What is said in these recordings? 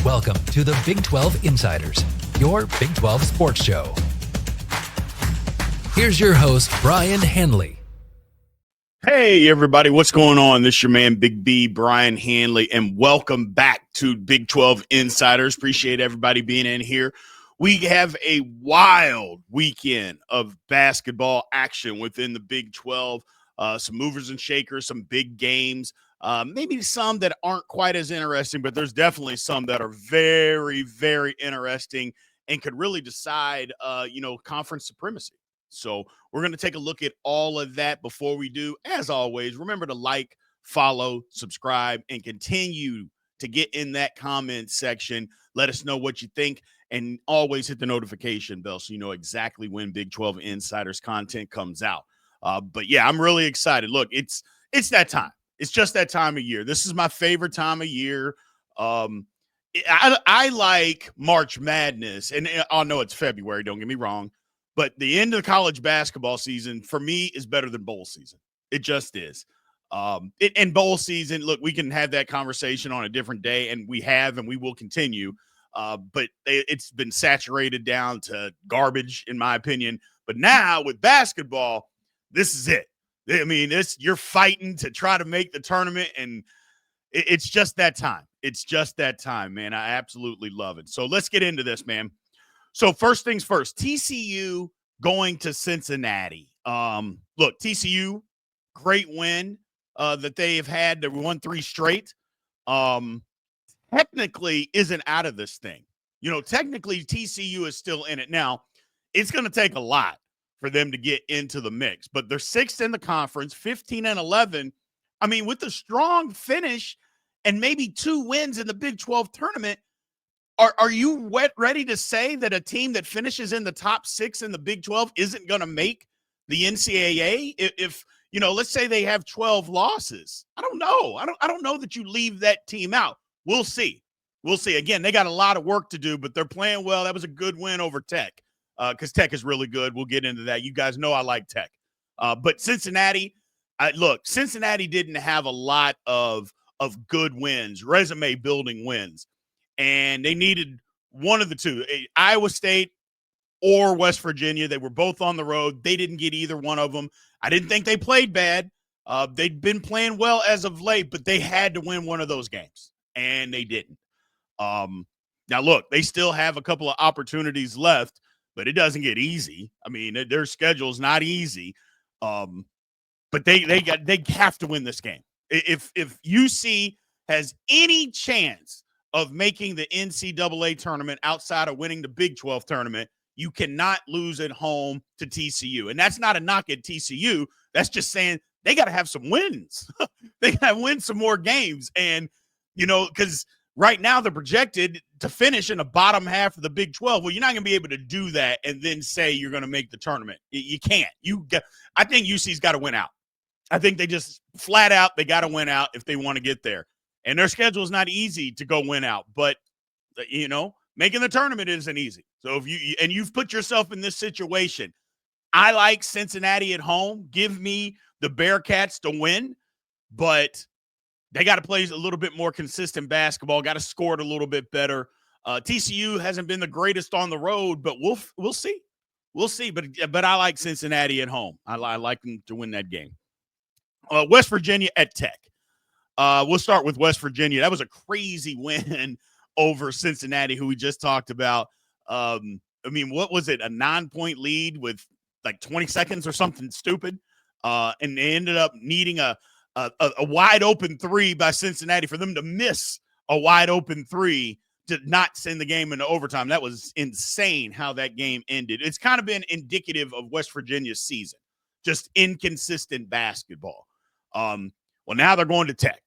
Welcome to the Big 12 Insiders, your Big 12 sports show. Here's your host, Brien Hanley. Hey, everybody. What's going on? This is your man, Big B, Brien Hanley, and welcome back to Big 12 Insiders. Appreciate everybody being in here. We have a wild weekend of basketball action within the Big 12. Some movers and shakers, some big games. Maybe some that aren't quite as interesting, but there's definitely some that are very, very interesting and could really decide, conference supremacy. So we're going to take a look at all of that. Before we do, as always, remember to like, follow, subscribe, and continue to get in that comment section. Let us know what you think, and always hit the notification bell so you know exactly when Big 12 Insiders content comes out. But yeah, I'm really excited. Look, it's that time. It's just that time of year. This is my favorite time of year. I like March Madness, and I know it's February, don't get me wrong, but the end of the college basketball season for me is better than bowl season. It just is. And bowl season, look, we can have that conversation on a different day, and we have, and we will continue. But it's been saturated down to garbage, in my opinion. But now with basketball, this is it. I mean, you're fighting to try to make the tournament, and it's just that time. It's just that time, man. I absolutely love it. So let's get into this, man. So first things first, TCU going to Cincinnati. Look, TCU, great win that they have had. They won 3 straight. Technically isn't out of this thing. Technically TCU is still in it. Now, it's going to take a lot for them to get into the mix, but they're 6th in the conference, 15-11. I mean, with a strong finish and maybe 2 wins in the Big 12 tournament, are you ready to say that a team that finishes in the top 6 in the Big 12 isn't going to make the NCAA? If let's say they have 12 losses, I don't know. I don't know that you leave that team out. We'll see. We'll see. Again, they got a lot of work to do, but they're playing well. That was a good win over Tech. Because Tech is really good. We'll get into that. You guys know I like Tech. But Cincinnati, Cincinnati didn't have a lot of good wins, resume-building wins, and they needed one of the two, Iowa State or West Virginia. They were both on the road. They didn't get either one of them. I didn't think they played bad. They'd been playing well as of late, but they had to win one of those games, and they didn't. Now, look, they still have a couple of opportunities left, but it doesn't get easy. I mean, their schedule's not easy. But they have to win this game. If UC has any chance of making the NCAA tournament outside of winning the Big 12 tournament, you cannot lose at home to TCU. And that's not a knock at TCU. That's just saying they got to have some wins. They got to win some more games. And, because right now they're projected to finish in the bottom half of the Big 12. Well, you're not going to be able to do that and then say you're going to make the tournament. You can't. I think UC's got to win out. I think they just flat out, they got to win out if they want to get there. And their schedule is not easy to go win out. But, making the tournament isn't easy. So you've put yourself in this situation. I like Cincinnati at home. Give me the Bearcats to win. But they got to play a little bit more consistent basketball, got to score it a little bit better. TCU hasn't been the greatest on the road, but we'll see. We'll see. But I like Cincinnati at home. I like them to win that game. West Virginia at Tech. We'll start with West Virginia. That was a crazy win over Cincinnati, who we just talked about. What was it? A 9-point lead with like 20 seconds or something stupid. And they ended up needing a wide open 3 by Cincinnati for them to miss a wide open 3 to not send the game into overtime. That was insane how that game ended. It's kind of been indicative of West Virginia's season, just inconsistent basketball. Well, now they're going to Tech,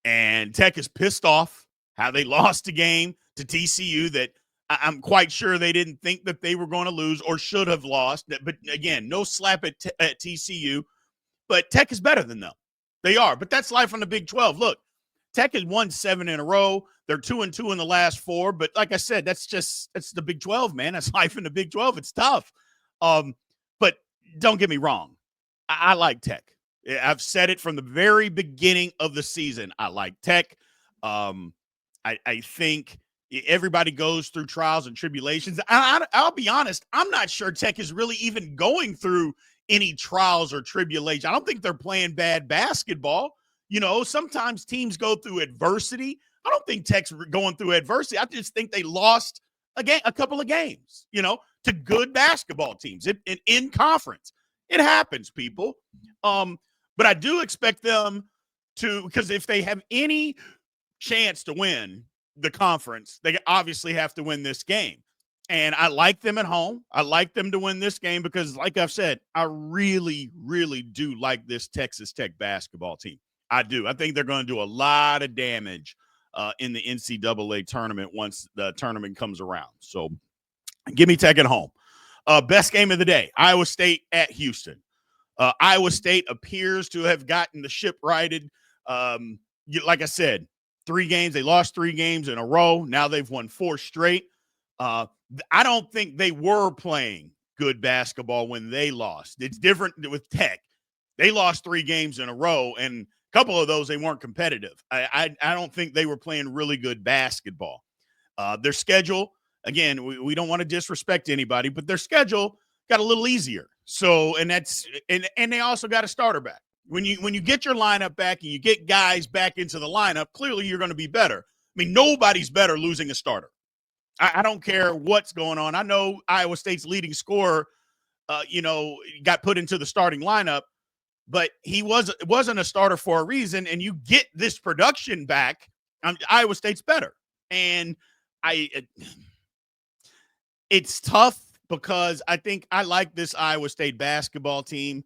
and Tech is pissed off how they lost a game to TCU that I'm quite sure they didn't think that they were going to lose or should have lost. But again, no slap at TCU, but Tech is better than them. They are, but that's life on the Big 12. Look, Tech has won 7 in a row. They're 2-2 in the last 4. But like I said, that's the Big 12, man. That's life in the Big 12. It's tough. But don't get me wrong. I like Tech. I've said it from the very beginning of the season. I like Tech. I think, everybody goes through trials and tribulations. I'll be honest, I'm not sure Tech is really even going through any trials or tribulation. I don't think they're playing bad basketball. Sometimes teams go through adversity. I don't think Tech's going through adversity. I just think they lost a couple of games, to good basketball teams in conference. It happens, people. But I do expect them to, because if they have any chance to win the conference, they obviously have to win this game. And I like them at home. I like them to win this game because, like I've said, I really, really do like this Texas Tech basketball team. I do. I think they're going to do a lot of damage in the NCAA tournament once the tournament comes around. So give me Tech at home. Best game of the day, Iowa State at Houston. Iowa State appears to have gotten the ship righted. Like I said, 3 games. They lost 3 games in a row. Now they've won 4 straight. I don't think they were playing good basketball when they lost. It's different with Tech. They lost 3 games in a row, and a couple of those they weren't competitive. I don't think they were playing really good basketball. Their schedule, again, we don't want to disrespect anybody, but their schedule got a little easier. So, and they also got a starter back. When you get your lineup back and you get guys back into the lineup, clearly you're going to be better. I mean, nobody's better losing a starter. I don't care what's going on. I know Iowa State's leading scorer, got put into the starting lineup, but he wasn't a starter for a reason. And you get this production back, Iowa State's better. And it's tough because I think I like this Iowa State basketball team.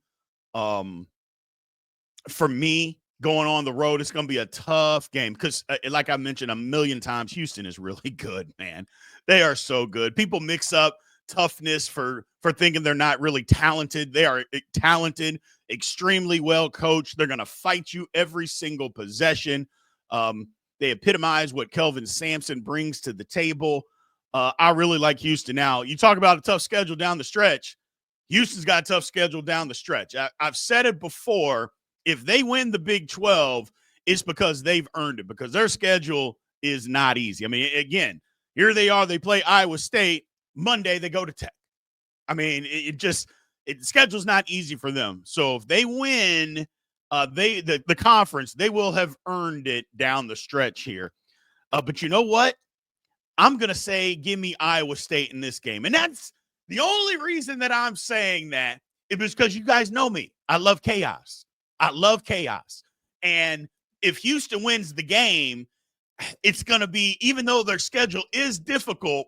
For me, going on the road, it's going to be a tough game because, like I mentioned a million times, Houston is really good, man. They are so good. People mix up toughness for thinking they're not really talented. They are talented, extremely well coached. They're going to fight you every single possession. They epitomize what Kelvin Sampson brings to the table. I really like Houston. Now, you talk about a tough schedule down the stretch. Houston's got a tough schedule down the stretch. I've said it before. If they win the Big 12, it's because they've earned it, because their schedule is not easy. I mean, again, here they are. They play Iowa State. Monday, they go to Tech. I mean, the schedule's not easy for them. So if they win the conference, they will have earned it down the stretch here. But you know what? I'm going to say give me Iowa State in this game. And that's the only reason that I'm saying that is because you guys know me. I love chaos. I love chaos. And if Houston wins the game, it's going to be, even though their schedule is difficult,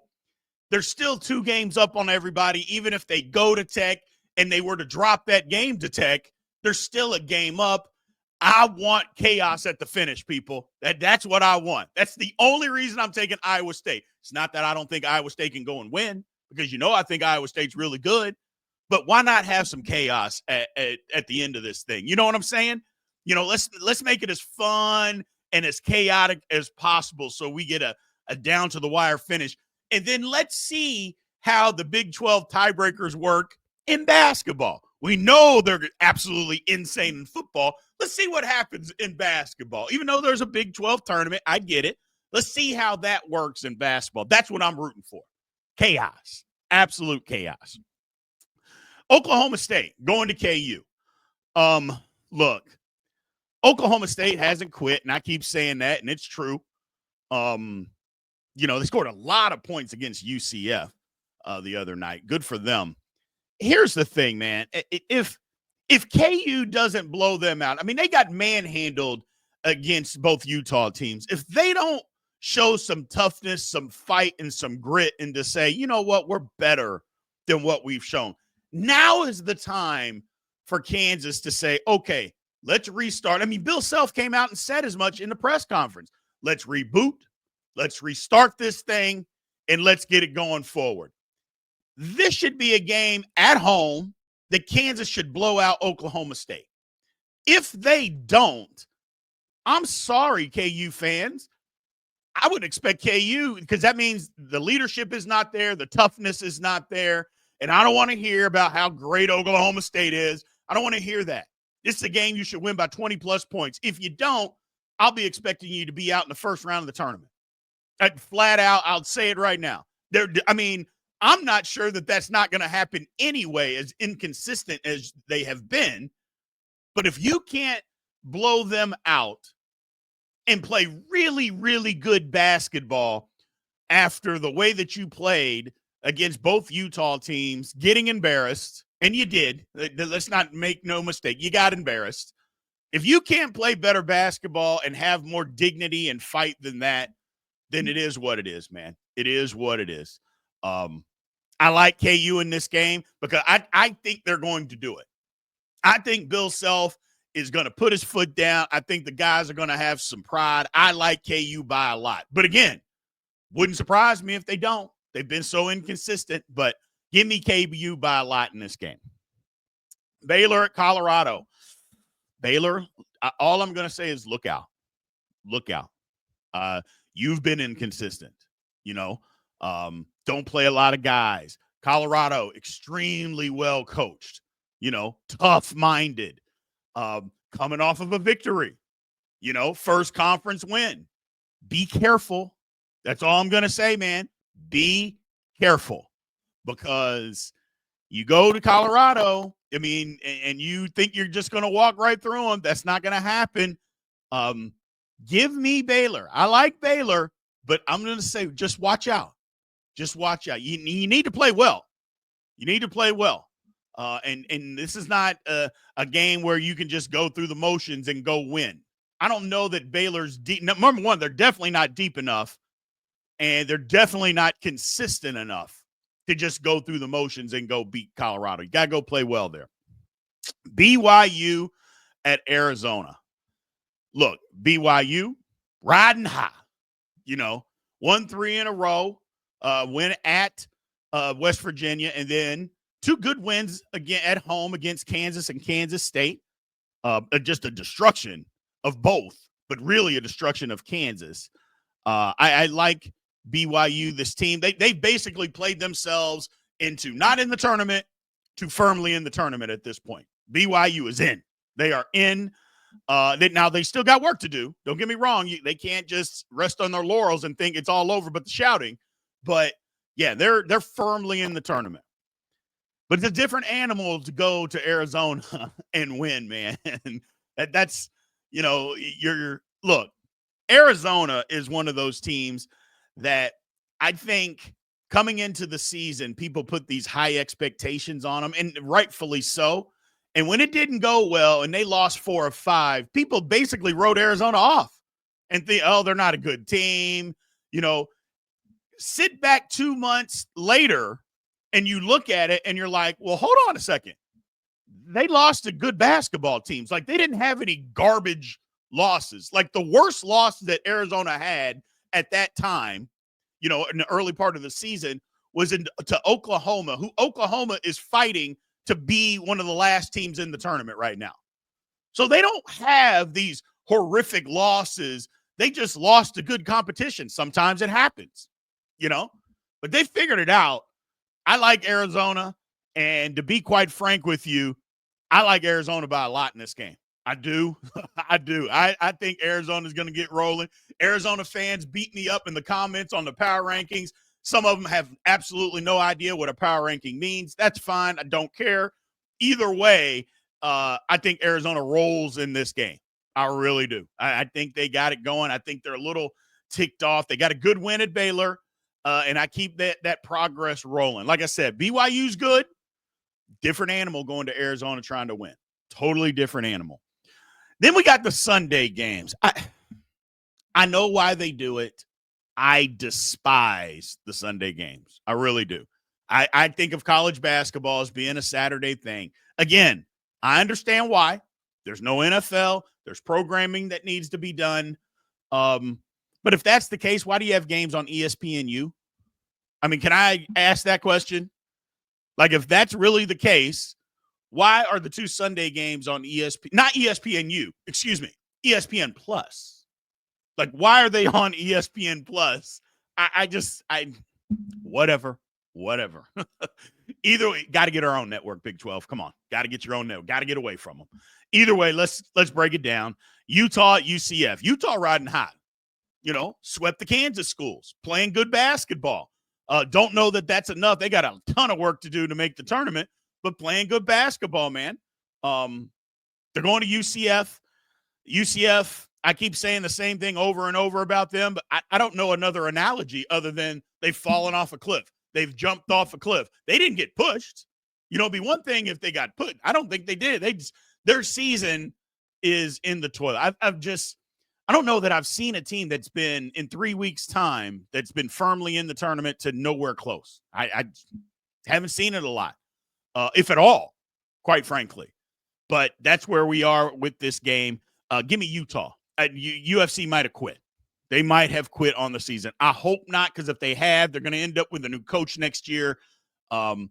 they're still 2 games up on everybody. Even if they go to Tech and they were to drop that game to Tech, they're still a game up. I want chaos at the finish, people. That's what I want. That's the only reason I'm taking Iowa State. It's not that I don't think Iowa State can go and win, because I think Iowa State's really good. But why not have some chaos at the end of this thing? You know what I'm saying? Let's make it as fun and as chaotic as possible so we get a down to the wire finish. And then let's see how the Big 12 tiebreakers work in basketball. We know they're absolutely insane in football. Let's see what happens in basketball. Even though there's a Big 12 tournament, I get it. Let's see how that works in basketball. That's what I'm rooting for. Chaos. Absolute chaos. Oklahoma State going to KU. Look, Oklahoma State hasn't quit, and I keep saying that, and it's true. They scored a lot of points against UCF the other night. Good for them. Here's the thing, man. If KU doesn't blow them out, I mean, they got manhandled against both Utah teams. If they don't show some toughness, some fight, and some grit, and to say, you know what, we're better than what we've shown. Now is the time for Kansas to say, okay, let's restart. I mean, Bill Self came out and said as much in the press conference. Let's reboot. Let's restart this thing, and let's get it going forward. This should be a game at home that Kansas should blow out Oklahoma State. If they don't, I'm sorry, KU fans. I would expect KU, because that means the leadership is not there, the toughness is not there, and I don't want to hear about how great Oklahoma State is. I don't want to hear that. This is a game you should win by 20-plus points. If you don't, I'll be expecting you to be out in the first round of the tournament. Flat out, I'll say it right now. I'm not sure that that's not going to happen anyway, as inconsistent as they have been. But if you can't blow them out and play really, really good basketball after the way that you played against both Utah teams, getting embarrassed, and you did. Let's not make no mistake. You got embarrassed. If you can't play better basketball and have more dignity and fight than that, then it is what it is, man. It is what it is. I like KU in this game because I think they're going to do it. I think Bill Self is going to put his foot down. I think the guys are going to have some pride. I like KU by a lot. But again, wouldn't surprise me if they don't. They've been so inconsistent, but give me KU by a lot in this game. Baylor at Colorado. Baylor, all I'm going to say is look out. Look out. You've been inconsistent, don't play a lot of guys. Colorado, extremely well coached, tough-minded, coming off of a victory, first conference win. Be careful. That's all I'm going to say, man. Be careful because you go to Colorado, and you think you're just going to walk right through them. That's not going to happen. Give me Baylor. I like Baylor, but I'm going to say just watch out. Just watch out. You need to play well. You need to play well. And this is not a game where you can just go through the motions and go win. I don't know that Baylor's deep. Number one, they're definitely not deep enough, and they're definitely not consistent enough to just go through the motions and go beat Colorado. You got to go play well there. BYU at Arizona. Look, BYU riding high, 1-3 in a row, win at West Virginia, and then 2 good wins again at home against Kansas and Kansas State. Just a destruction of both, but really a destruction of Kansas. I like BYU, this team. They basically played themselves into not in the tournament to firmly in the tournament at this point. BYU is in. They are in. Now they still got work to do. Don't get me wrong. They can't just rest on their laurels and think it's all over but the shouting. But yeah, they're firmly in the tournament. But it's a different animal to go to Arizona and win, man. That's look, Arizona is one of those teams that I think coming into the season, people put these high expectations on them, and rightfully so. And when it didn't go well and they lost 4 of 5, people basically wrote Arizona off and think, oh, they're not a good team. Sit back 2 months later and you look at it and you're like, well, hold on a second. They lost to good basketball teams. Like, they didn't have any garbage losses. Like, the worst loss that Arizona had at that time, in the early part of the season was to Oklahoma, who Oklahoma is fighting to be one of the last teams in the tournament right now. So they don't have these horrific losses. They just lost to good competition. Sometimes it happens, but they figured it out. I like Arizona. And to be quite frank with you, I like Arizona by a lot in this game. I do. I do. I think Arizona is going to get rolling. Arizona fans beat me up in the comments on the power rankings. Some of them have absolutely no idea what a power ranking means. That's fine. I don't care. Either way, I think Arizona rolls in this game. I really do. I think they got it going. I think they're a little ticked off. They got a good win at Baylor, and I keep that progress rolling. Like I said, BYU's good. Different animal going to Arizona trying to win. Totally different animal. Then we got the Sunday games. I know why they do it. I despise the Sunday games. I really do. I think of college basketball as being a Saturday thing. Again, I understand why. There's no NFL. There's programming that needs to be done. But if that's the case, why do you have games on ESPNU? Can I ask that question? Like, if that's really the case, why are the 2 Sunday games on not ESPNU, excuse me, ESPN Plus? Like, why are they on ESPN Plus? Whatever. Either way, got to get our own network, Big 12. Come on. Got to get your own network. Got to get away from them. Either way, let's break it down. Utah at UCF. Utah riding hot. swept the Kansas schools, playing good basketball. Don't know that that's enough. They got a ton of work to do to make the tournament, but playing good basketball, man. They're going to UCF. UCF, I keep saying the same thing over and over about them, but I don't know another analogy other than they've fallen off a cliff. They've jumped off a cliff. They didn't get pushed. It'd be one thing if they got put. I don't think they did. Their season is in the toilet. I don't know that I've seen a team that's been in 3 weeks' time that's been firmly in the tournament to nowhere close. I haven't seen it a lot, if at all, quite frankly. But that's where we are with this game. Give me Utah. UFC might have quit. They might have quit on the season. I hope not, because if they have, they're going to end up with a new coach next year. And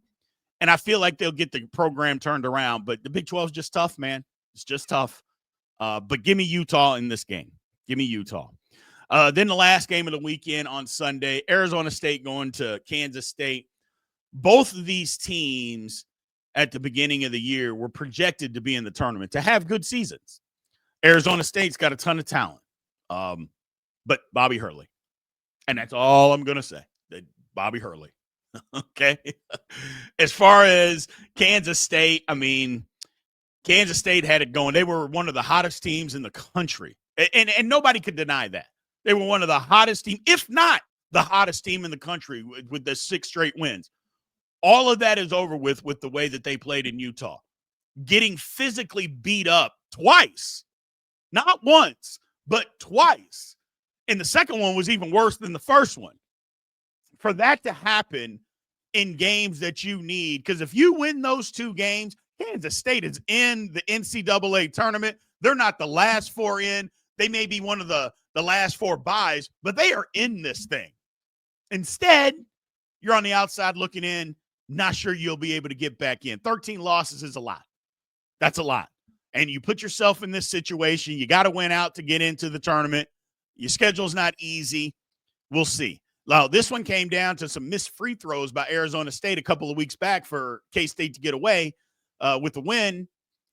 I feel like they'll get the program turned around. But the Big 12 is just tough, man. It's just tough. But give me Utah in this game. Give me Utah. Then the last game of the weekend on Sunday, Arizona State going to Kansas State. Both of these teams at the beginning of the year were projected to be in the tournament, to have good seasons. Arizona State's got a ton of talent, but Bobby Hurley. And that's all I'm going to say, Bobby Hurley. Okay? As far as Kansas State, Kansas State had it going. They were one of the hottest teams in the country. And nobody could deny that. They were one of the hottest teams, if not the hottest team in the country with the 6 straight wins. All of that is over with the way that they played in Utah. Getting physically beat up twice. Not once, but twice. And the second one was even worse than the first one. For that to happen in games that you need, because if you win those 2 games, Kansas State is in the NCAA tournament. They're not the last 4 in. They may be one of the last 4 buys, but they are in this thing. Instead, you're on the outside looking in, not sure you'll be able to get back in. 13 losses is a lot. That's a lot. And you put yourself in this situation. You got to win out to get into the tournament. Your schedule's not easy. We'll see. Now, this one came down to some missed free throws by Arizona State a couple of weeks back for K-State to get away with the win.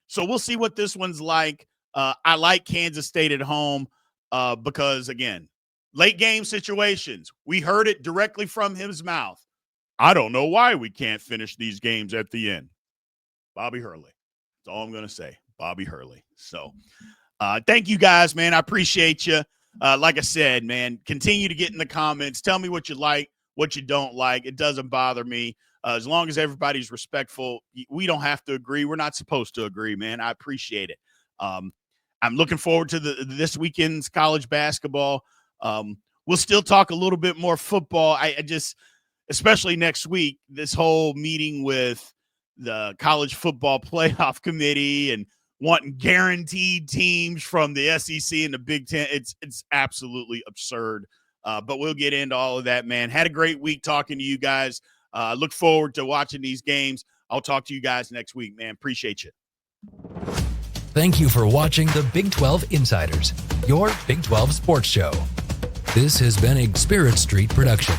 So we'll see what this one's like. I like Kansas State at home because, again, late game situations. We heard it directly from his mouth. I don't know why we can't finish these games at the end. Bobby Hurley. That's all I'm going to say. Bobby Hurley. So thank you guys, man. I appreciate you. Like I said, man, continue to get in the comments. Tell me what you like, what you don't like. It doesn't bother me. As long as everybody's respectful, we don't have to agree. We're not supposed to agree, man. I appreciate it. I'm looking forward to this weekend's college basketball. We'll still talk a little bit more football. I just, especially next week, this whole meeting with the college football playoff committee and wanting guaranteed teams from the SEC and the Big Ten. It's absolutely absurd. But we'll get into all of that, man. Had a great week talking to you guys. Look forward to watching these games. I'll talk to you guys next week, man. Appreciate you. Thank you for watching the Big 12 Insiders, your Big 12 sports show. This has been a Spirit Street production.